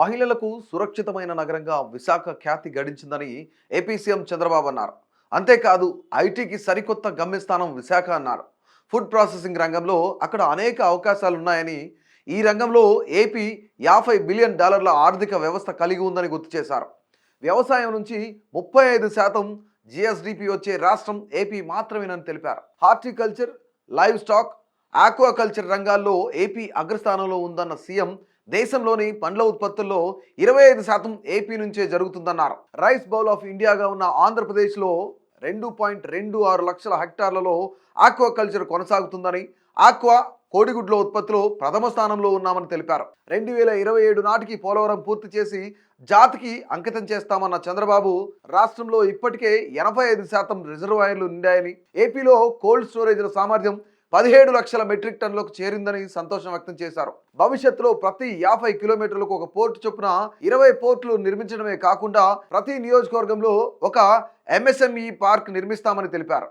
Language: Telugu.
మహిళలకు సురక్షితమైన నగరంగా విశాఖ ఖ్యాతి గడించిందని ఏపీ సీఎం చంద్రబాబు అన్నారు. అంతేకాదు ఐటీకి సరికొత్త గమ్యస్థానం విశాఖ అన్నారు. ఫుడ్ ప్రాసెసింగ్ రంగంలో అక్కడ అనేక అవకాశాలు ఉన్నాయని, ఈ రంగంలో ఏపీ $50 బిలియన్ ఆర్థిక వ్యవస్థ కలిగి ఉందని గుర్తు చేశారు. వ్యవసాయం నుంచి 35% జిఎస్డిపి వచ్చే రాష్ట్రం ఏపీ మాత్రమేనని తెలిపారు. హార్టికల్చర్, లైవ్ స్టాక్, ఆక్వాకల్చర్ రంగాల్లో ఏపీ అగ్రస్థానంలో ఉందన్న సీఎం దేశంలోని పండ్ల ఉత్పత్తుల్లో 25% ఏపీ నుంచే జరుగుతుందన్నారు. రైస్ బౌల్ ఆఫ్ ఇండియాగా ఉన్న ఆంధ్రప్రదేశ్లో 2.26 లక్షల హెక్టార్లలో ఆక్వాకల్చర్ కొనసాగుతుందని, ఆక్వా కోడిగుడ్ల ఉత్పత్తిలో ప్రథమ స్థానంలో ఉన్నామని తెలిపారు. 2027 నాటికి పోలవరం పూర్తి చేసి జాతికి అంకితం చేస్తామన్న చంద్రబాబు, రాష్ట్రంలో ఇప్పటికే 85% రిజర్వాయర్లు నిండాయని, ఏపీలో కోల్డ్ స్టోరేజ్ల సామర్థ్యం 17 లక్షల మెట్రిక్ టన్నులకు చేరిందని సంతోషం వ్యక్తం చేశారు. భవిష్యత్తులో ప్రతి 50 కిలోమీటర్లకు ఒక పోర్టు చొప్పున 20 పోర్టులు నిర్మించడమే కాకుండా ప్రతి నియోజకవర్గంలో ఒక ఎంఎస్ఎంఈ పార్క్ నిర్మిస్తామని తెలిపారు.